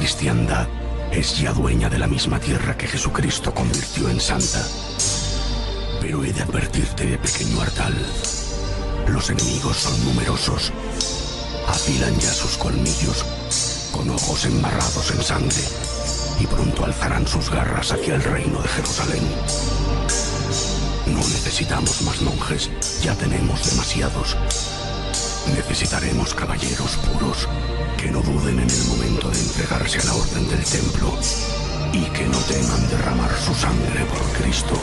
cristiandad es ya dueña de la misma tierra que Jesucristo convirtió en santa. Pero he de advertirte, pequeño Artal, los enemigos son numerosos. Afilan ya sus colmillos con ojos embarrados en sangre y pronto alzarán sus garras hacia el reino de Jerusalén. No necesitamos más monjes, ya tenemos demasiados. Necesitaremos caballeros puros que no duden en el momento de entregarse a la orden del templo y que no teman derramar su sangre por Cristo.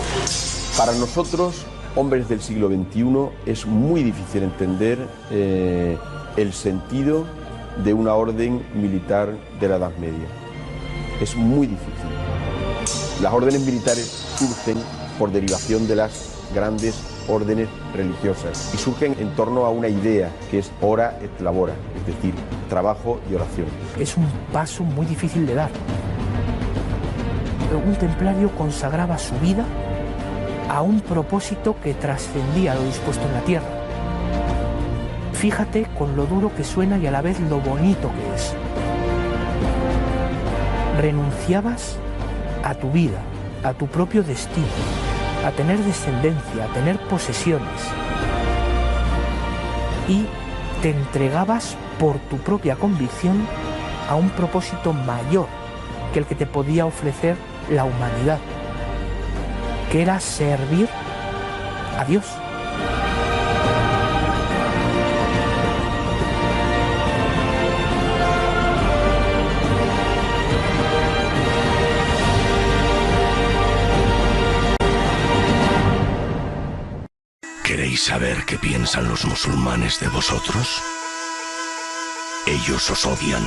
Para nosotros, hombres del siglo XXI, es muy difícil entender el sentido de una orden militar de la Edad Media. Es muy difícil. Las órdenes militares surgen por derivación de las grandes órdenes religiosas y surgen en torno a una idea que es ora et labora, es decir, trabajo y oración. Es un paso muy difícil de dar. Un templario consagraba su vida a un propósito que trascendía lo dispuesto en la tierra. Fíjate con lo duro que suena y a la vez lo bonito que es. Renunciabas a tu vida, a tu propio destino, a tener descendencia, a tener posesiones, y te entregabas por tu propia convicción a un propósito mayor que el que te podía ofrecer la humanidad, que era servir a Dios. ¿Queréis saber qué piensan los musulmanes de vosotros? Ellos os odian.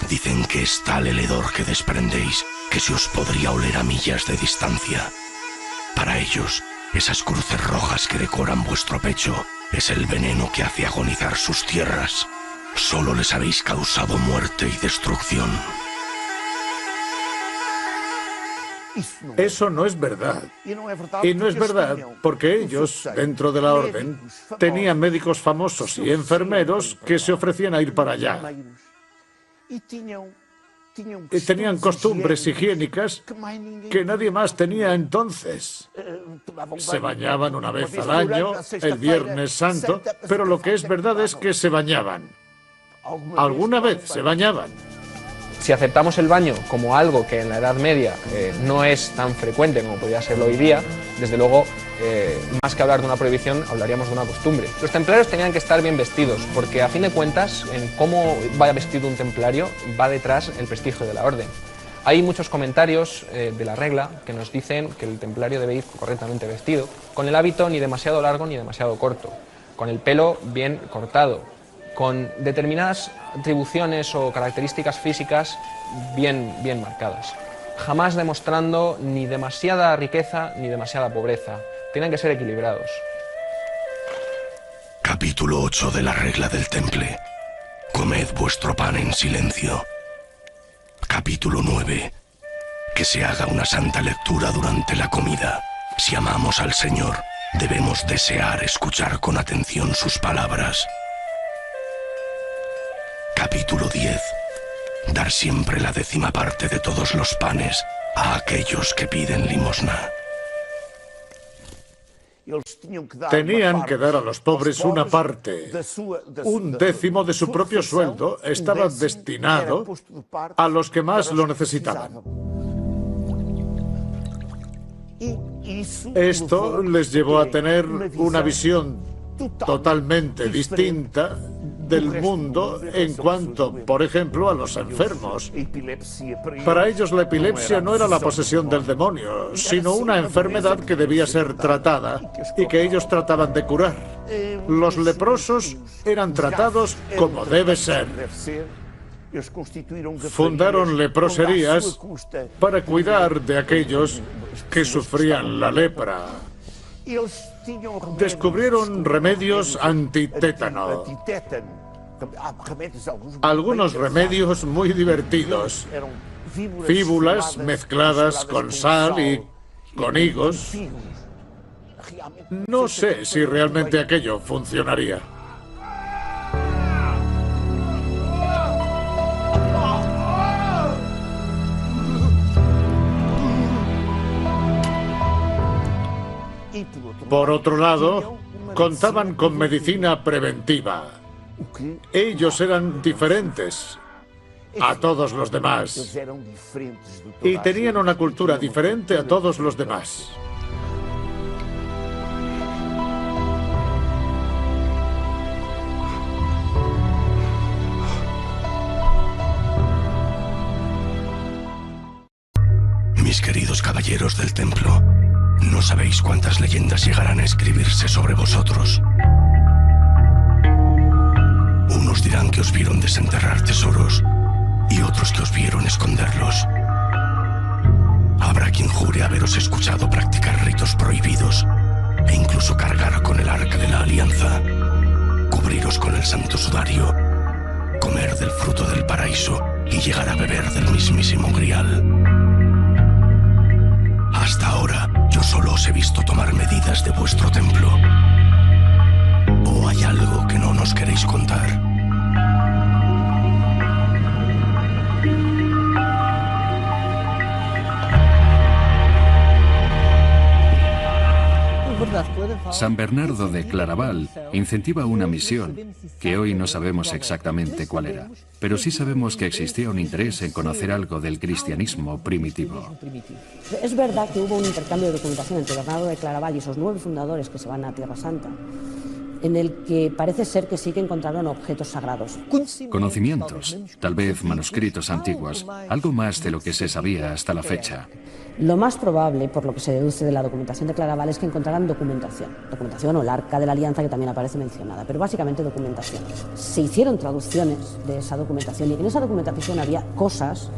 Dicen que es tal el hedor que desprendéis que se os podría oler a millas de distancia. Para ellos, esas cruces rojas que decoran vuestro pecho es el veneno que hace agonizar sus tierras. Solo les habéis causado muerte y destrucción. Eso no es verdad. Y no es verdad porque ellos, dentro de la orden, tenían médicos famosos y enfermeros que se ofrecían a ir para allá. Y tenían costumbres higiénicas que nadie más tenía entonces. Se bañaban una vez al año, el Viernes Santo, pero lo que es verdad es que se bañaban. Alguna vez se bañaban. Si aceptamos el baño como algo que en la Edad Media no es tan frecuente como podría serlo hoy día, desde luego, más que hablar de una prohibición, hablaríamos de una costumbre. Los templarios tenían que estar bien vestidos, porque a fin de cuentas, en cómo vaya vestido un templario, va detrás el prestigio de la orden. Hay muchos comentarios de la regla que nos dicen que el templario debe ir correctamente vestido, con el hábito ni demasiado largo ni demasiado corto, con el pelo bien cortado, con determinadas atribuciones o características físicas bien marcadas, jamás demostrando ni demasiada riqueza ni demasiada pobreza. Tienen que ser equilibrados. Capítulo 8 de la regla del temple. Comed vuestro pan en silencio. Capítulo 9. Que se haga una santa lectura durante la comida. Si amamos al Señor, debemos desear escuchar con atención sus palabras. Capítulo 10. Dar siempre la 10ª parte de todos los panes a aquellos que piden limosna. Tenían que dar a los pobres una parte. Un décimo de su propio sueldo estaba destinado a los que más lo necesitaban. Esto les llevó a tener una visión totalmente distinta del mundo en cuanto, por ejemplo, a los enfermos. Para ellos la epilepsia no era la posesión del demonio, sino una enfermedad que debía ser tratada y que ellos trataban de curar. Los leprosos eran tratados como debe ser. Fundaron leproserías para cuidar de aquellos que sufrían la lepra. Descubrieron remedios antitétano. Algunos remedios muy divertidos. Fíbulas mezcladas con sal y con higos. No sé si realmente aquello funcionaría. Por otro lado, contaban con medicina preventiva. Ellos eran diferentes a todos los demás y tenían una cultura diferente a todos los demás. Mis queridos caballeros del templo, no sabéis cuántas leyendas llegarán a escribirse sobre vosotros. Unos dirán que os vieron desenterrar tesoros y otros que os vieron esconderlos. Habrá quien jure haberos escuchado practicar ritos prohibidos e incluso cargar con el arca de la alianza, cubriros con el santo sudario, comer del fruto del paraíso y llegar a beber del mismísimo grial. Hasta ahora, yo solo os he visto tomar medidas de vuestro templo. ¿O hay algo que no nos queréis contar? San Bernardo de Claraval incentiva una misión que hoy no sabemos exactamente cuál era, pero sí sabemos que existía un interés en conocer algo del cristianismo primitivo. Es verdad que hubo un intercambio de documentación entre Bernardo de Claraval y esos 9 fundadores que se van a Tierra Santa, en el que parece ser que sí que encontraron objetos sagrados. Conocimientos, tal vez manuscritos antiguos, algo más de lo que se sabía hasta la fecha. Lo más probable, por lo que se deduce de la documentación de Claraval, es que encontraran documentación o el Arca de la Alianza, que también aparece mencionada, pero básicamente documentación. Se hicieron traducciones de esa documentación y en esa documentación había cosas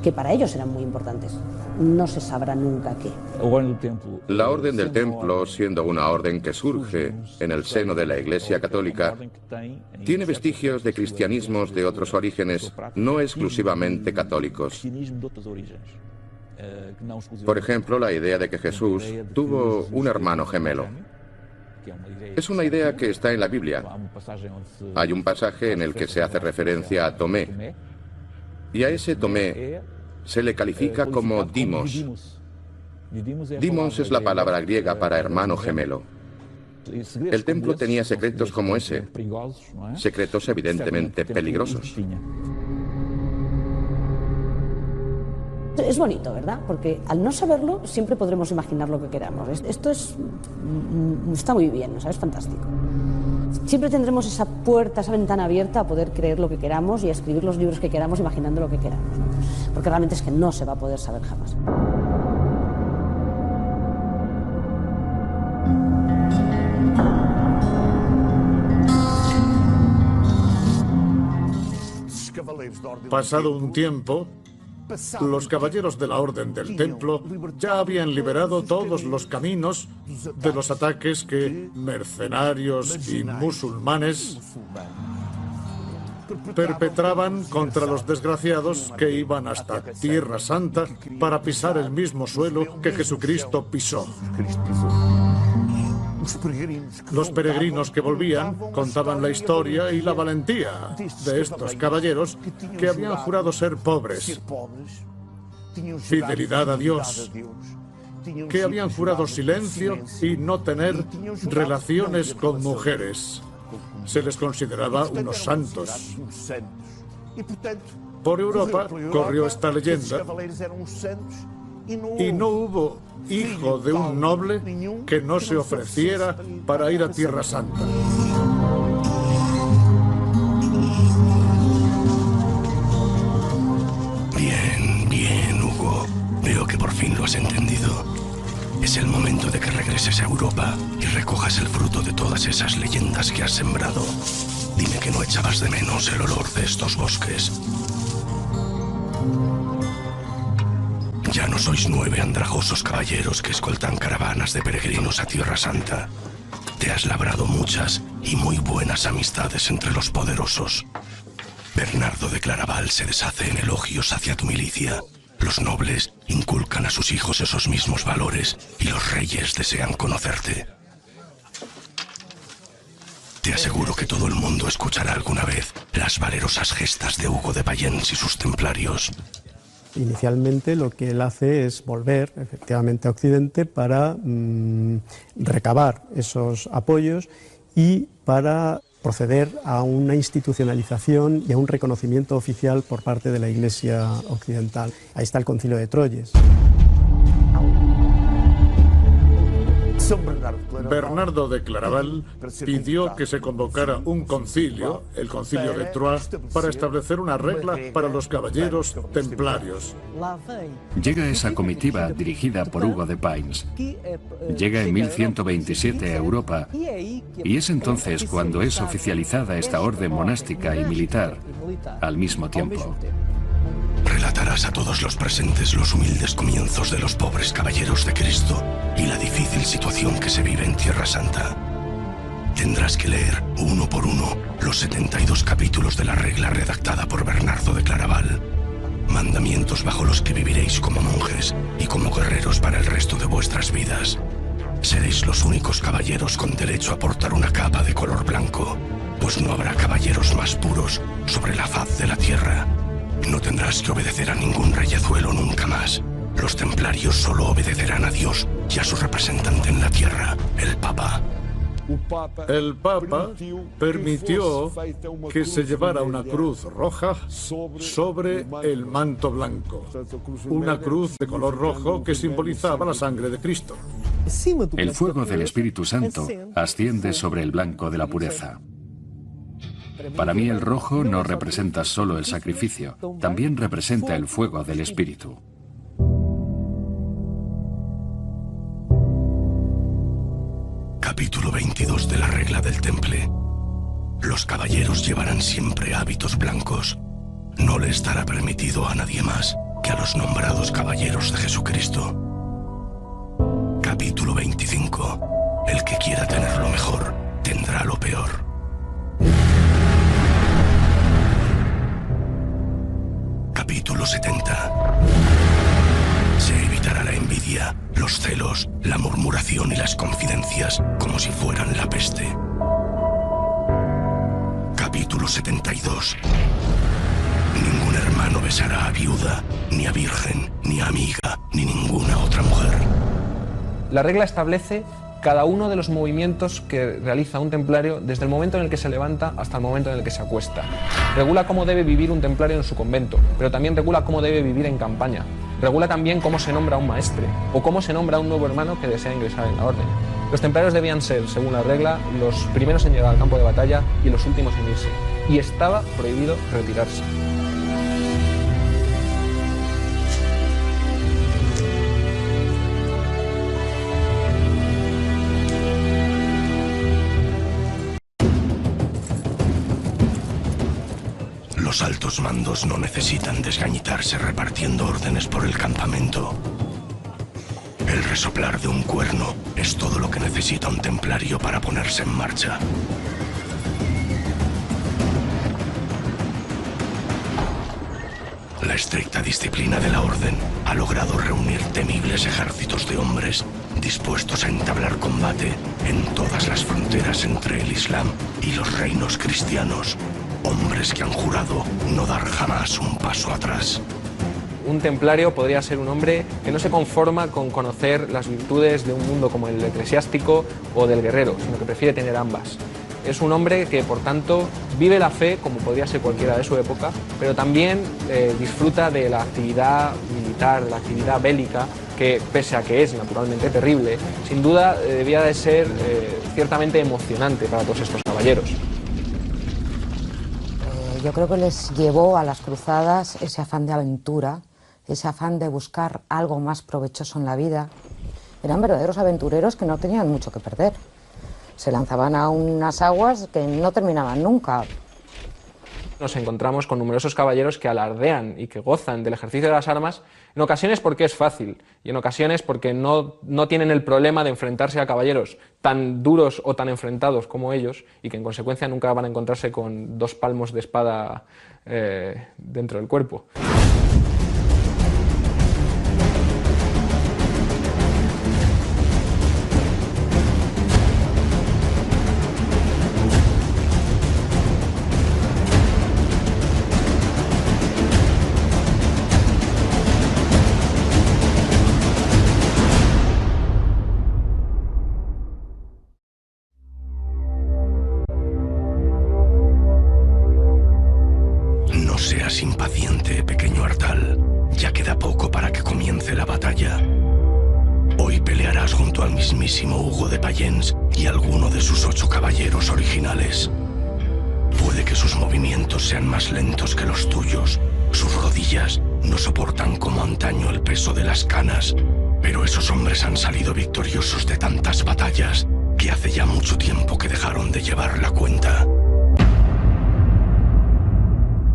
que para ellos eran muy importantes. No se sabrá nunca qué. La Orden del Templo, siendo una orden que surge en el seno de la Iglesia Católica, tiene vestigios de cristianismos de otros orígenes, no exclusivamente católicos. Por ejemplo, la idea de que Jesús tuvo un hermano gemelo. Es una idea que está en la Biblia. Hay un pasaje en el que se hace referencia a Tomé, y a ese Tomé se le califica como Dimos. Dimos es la palabra griega para hermano gemelo. El templo tenía secretos como ese, secretos evidentemente peligrosos. Es bonito, ¿verdad? Porque al no saberlo siempre podremos imaginar lo que queramos. Esto está muy bien, ¿no? Es fantástico. Siempre tendremos esa puerta, esa ventana abierta a poder creer lo que queramos y a escribir los libros que queramos imaginando lo que queramos, ¿no? Porque realmente es que no se va a poder saber jamás. Pasado un tiempo, los caballeros de la Orden del Templo ya habían liberado todos los caminos de los ataques que mercenarios y musulmanes perpetraban contra los desgraciados que iban hasta Tierra Santa para pisar el mismo suelo que Jesucristo pisó. Los peregrinos que volvían contaban la historia y la valentía de estos caballeros que habían jurado ser pobres, fidelidad a Dios, que habían jurado silencio y no tener relaciones con mujeres. Se les consideraba unos santos. Por Europa corrió esta leyenda y no hubo hijo de un noble que no se ofreciera para ir a Tierra Santa. Bien, Hugo. Veo que por fin lo has entendido. Es el momento de que regreses a Europa y recojas el fruto de todas esas leyendas que has sembrado. Dime que no echabas de menos el olor de estos bosques. Ya no sois 9 andrajosos caballeros que escoltan caravanas de peregrinos a Tierra Santa. Te has labrado muchas y muy buenas amistades entre los poderosos. Bernardo de Claraval se deshace en elogios hacia tu milicia. Los nobles inculcan a sus hijos esos mismos valores y los reyes desean conocerte. Te aseguro que todo el mundo escuchará alguna vez las valerosas gestas de Hugo de Payens y sus templarios. Inicialmente lo que él hace es volver efectivamente a Occidente para recabar esos apoyos y para proceder a una institucionalización y a un reconocimiento oficial por parte de la Iglesia occidental. Ahí está el Concilio de Troyes. Bernardo de Claraval pidió que se convocara un concilio, el Concilio de Troyes, para establecer una regla para los caballeros templarios. Llega esa comitiva dirigida por Hugo de Payns. Llega en 1127 a Europa y es entonces cuando es oficializada esta orden monástica y militar al mismo tiempo. Relatarás a todos los presentes los humildes comienzos de los pobres caballeros de Cristo y la difícil situación que se vive en Tierra Santa. Tendrás que leer uno por uno los 72 capítulos de la regla redactada por Bernardo de Claraval. Mandamientos bajo los que viviréis como monjes y como guerreros para el resto de vuestras vidas. Seréis los únicos caballeros con derecho a portar una capa de color blanco, pues no habrá caballeros más puros sobre la faz de la tierra. No tendrás que obedecer a ningún reyezuelo nunca más. Los templarios solo obedecerán a Dios y a su representante en la tierra, el Papa. El Papa permitió que se llevara una cruz roja sobre el manto blanco. Una cruz de color rojo que simbolizaba la sangre de Cristo. El fuego del Espíritu Santo asciende sobre el blanco de la pureza. Para mí el rojo no representa solo el sacrificio, también representa el fuego del Espíritu. Capítulo 22 de la regla del Temple. Los caballeros llevarán siempre hábitos blancos. No le estará permitido a nadie más que a los nombrados caballeros de Jesucristo. Capítulo 25. El que quiera tener lo mejor, tendrá lo peor. Capítulo 70. Se evitará la envidia, los celos, la murmuración y las confidencias como si fueran la peste. Capítulo 72. Ningún hermano besará a viuda, ni a virgen, ni a amiga, ni ninguna otra mujer. La regla establece cada uno de los movimientos que realiza un templario desde el momento en el que se levanta hasta el momento en el que se acuesta. Regula cómo debe vivir un templario en su convento, pero también regula cómo debe vivir en campaña. Regula también cómo se nombra un maestre o cómo se nombra un nuevo hermano que desea ingresar en la orden. Los templarios debían ser, según la regla, los primeros en llegar al campo de batalla y los últimos en irse. Y estaba prohibido retirarse. Los altos mandos no necesitan desgañitarse repartiendo órdenes por el campamento. El resoplar de un cuerno es todo lo que necesita un templario para ponerse en marcha. La estricta disciplina de la orden ha logrado reunir temibles ejércitos de hombres dispuestos a entablar combate en todas las fronteras entre el Islam y los reinos cristianos. Hombres que han jurado no dar jamás un paso atrás. Un templario podría ser un hombre que no se conforma con conocer las virtudes de un mundo como el eclesiástico o del guerrero, sino que prefiere tener ambas. Es un hombre que, por tanto, vive la fe como podría ser cualquiera de su época, pero también disfruta de la actividad militar, de la actividad bélica, que pese a que es naturalmente terrible, sin duda debía de ser ciertamente emocionante para todos estos caballeros. Yo creo que les llevó a las cruzadas ese afán de aventura, ese afán de buscar algo más provechoso en la vida. Eran verdaderos aventureros que no tenían mucho que perder. Se lanzaban a unas aguas que no terminaban nunca. Nos encontramos con numerosos caballeros que alardean y que gozan del ejercicio de las armas, en ocasiones porque es fácil y en ocasiones porque no tienen el problema de enfrentarse a caballeros tan duros o tan enfrentados como ellos y que en consecuencia nunca van a encontrarse con 2 palmos de espada dentro del cuerpo. y pelearás junto al mismísimo Hugo de Payens y alguno de sus 8 caballeros originales. Puede que sus movimientos sean más lentos que los tuyos, sus rodillas no soportan como antaño el peso de las canas, pero esos hombres han salido victoriosos de tantas batallas que hace ya mucho tiempo que dejaron de llevar la cuenta.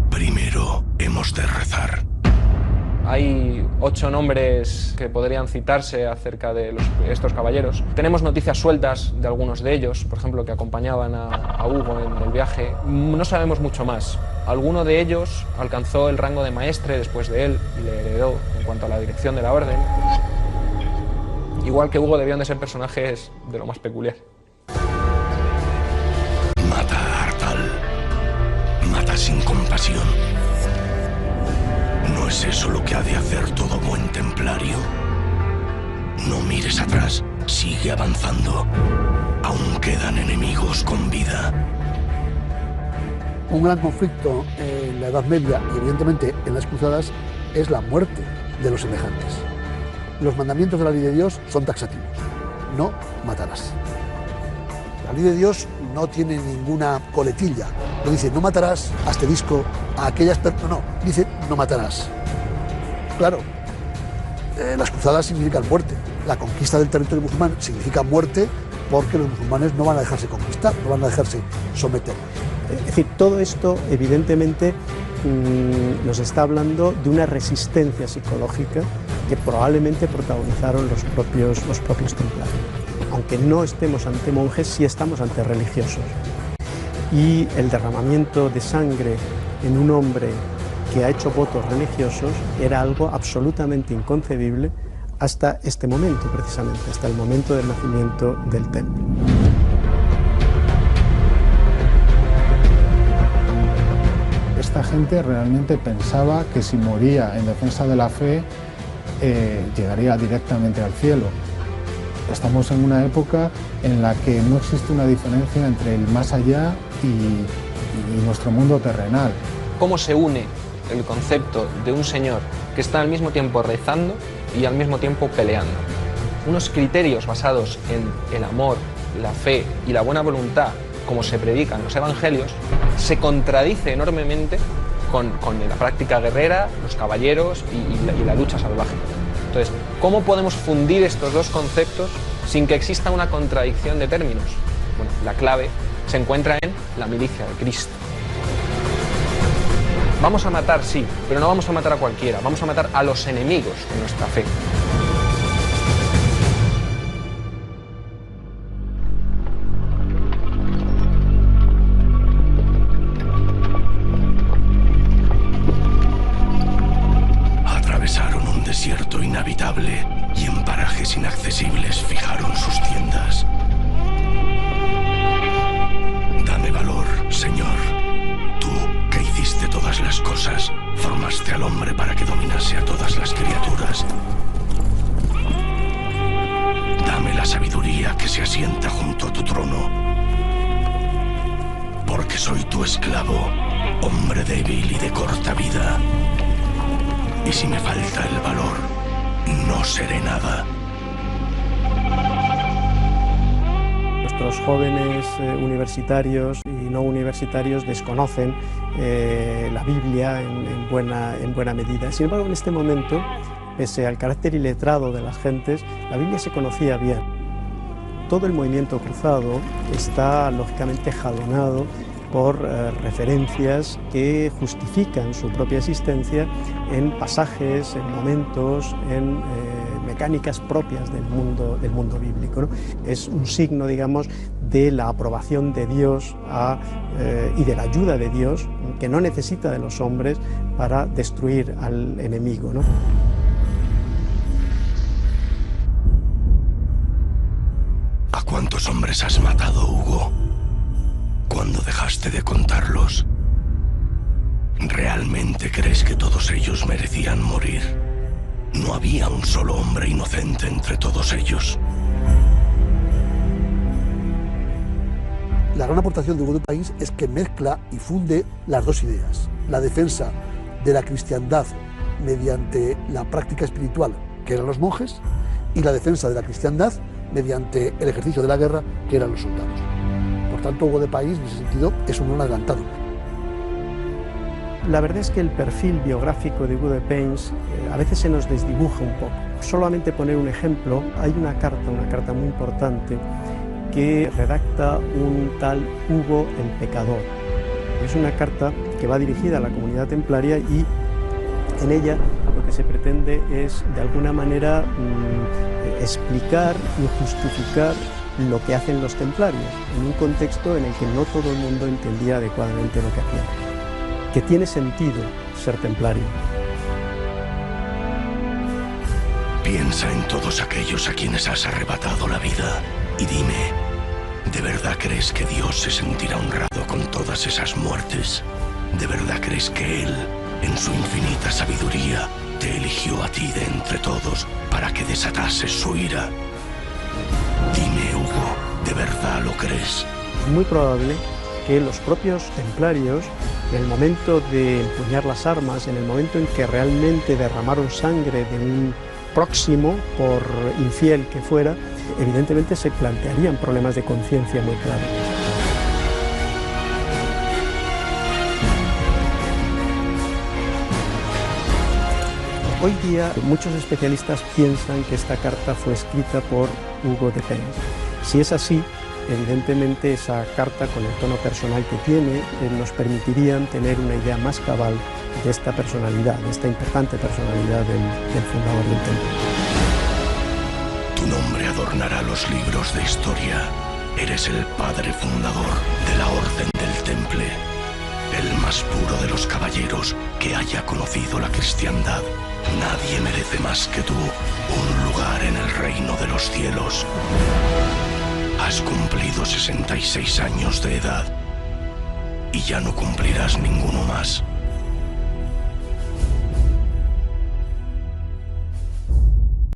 Primero hemos de rezar. Hay 8 nombres que podrían citarse acerca de estos caballeros. Tenemos noticias sueltas de algunos de ellos, por ejemplo, que acompañaban a Hugo en el viaje. No sabemos mucho más. Alguno de ellos alcanzó el rango de maestre después de él y le heredó en cuanto a la dirección de la orden. Igual que Hugo, debían de ser personajes de lo más peculiar. Mata a Artal. Mata sin compasión. ¿No es eso lo que ha de hacer todo buen templario? No mires atrás, sigue avanzando. Aún quedan enemigos con vida. Un gran conflicto en la Edad Media y evidentemente en las cruzadas es la muerte de los semejantes. Los mandamientos de la ley de Dios son taxativos. No matarás. La ley de Dios no tiene ninguna coletilla. No dice no matarás, asterisco, a aquellas personas. No, dice no matarás. Claro, las cruzadas significan muerte. La conquista del territorio musulmán significa muerte porque los musulmanes no van a dejarse conquistar, no van a dejarse someter. Es decir, todo esto evidentemente nos está hablando de una resistencia psicológica que probablemente protagonizaron los propios templarios. Aunque no estemos ante monjes, sí estamos ante religiosos. Y el derramamiento de sangre en un hombre que ha hecho votos religiosos era algo absolutamente inconcebible hasta este momento, precisamente, hasta el momento del nacimiento del templo. Esta gente realmente pensaba que si moría en defensa de la fe, llegaría directamente al cielo. Estamos en una época en la que no existe una diferencia entre el más allá y nuestro mundo terrenal. ¿Cómo se une el concepto de un señor que está al mismo tiempo rezando y al mismo tiempo peleando? Unos criterios basados en el amor, la fe y la buena voluntad, como se predican los evangelios, se contradice enormemente con la práctica guerrera, los caballeros y la lucha salvaje. Entonces, ¿cómo podemos fundir estos dos conceptos sin que exista una contradicción de términos? Bueno, la clave se encuentra en la milicia de Cristo. Vamos a matar, sí, pero no vamos a matar a cualquiera, vamos a matar a los enemigos de nuestra fe. Atravesaron un desierto inhabitable y en parajes inaccesibles fijaron sus tiendas. Dame valor, Señor. Tú, que hiciste todas las cosas, formaste al hombre para que dominase a todas las criaturas. Dame la sabiduría que se asienta junto a tu trono. Porque soy tu esclavo, hombre débil y de corta vida. Y si me falta el valor, no seré nada. Nuestros jóvenes universitarios y no universitarios desconocen la Biblia en buena medida. Sin embargo, en este momento, pese al carácter iletrado de las gentes, la Biblia se conocía bien. Todo el movimiento cruzado está lógicamente jalonado por referencias que justifican su propia existencia en pasajes, en momentos, en mecánicas propias del mundo bíblico, ¿no? Es un signo, digamos, de la aprobación de Dios y de la ayuda de Dios, que no necesita de los hombres para destruir al enemigo, ¿no? ¿A cuántos hombres has matado, Hugo? ¿Cuándo dejaste de contarlos? ¿Realmente crees que todos ellos merecían morir? No había un solo hombre inocente entre todos ellos. La gran aportación de Hugo de Payens es que mezcla y funde las dos ideas. La defensa de la cristiandad mediante la práctica espiritual, que eran los monjes, y la defensa de la cristiandad mediante el ejercicio de la guerra, que eran los soldados. Por tanto, Hugo de País, en ese sentido, es un adelantado. La verdad es que el perfil biográfico de Hugo de Payns a veces se nos desdibuja un poco. Solamente poner un ejemplo, hay una carta muy importante que redacta un tal Hugo el Pecador. Es una carta que va dirigida a la comunidad templaria y en ella lo que se pretende es de alguna manera explicar y justificar lo que hacen los templarios en un contexto en el que no todo el mundo entendía adecuadamente lo que hacían. Que tiene sentido ser templario. Piensa en todos aquellos a quienes has arrebatado la vida y dime, ¿de verdad crees que Dios se sentirá honrado con todas esas muertes? ¿De verdad crees que Él, en su infinita sabiduría, te eligió a ti de entre todos para que desatases su ira? Dime, Hugo, ¿de verdad lo crees? Es muy probable que los propios templarios, en el momento de empuñar las armas, en el momento en que realmente derramaron sangre de un próximo, por infiel que fuera, evidentemente se plantearían problemas de conciencia muy claros. Hoy día muchos especialistas piensan que esta carta fue escrita por Hugo de Payns. Si es así, evidentemente esa carta, con el tono personal que tiene, nos permitirían tener una idea más cabal de esta personalidad, de esta importante personalidad del fundador del templo. Tu nombre adornará los libros de historia. Eres el padre fundador de la Orden del Temple, el más puro de los caballeros que haya conocido la cristiandad. Nadie merece más que tú un lugar en el reino de los cielos. Has cumplido 66 años de edad y ya no cumplirás ninguno más.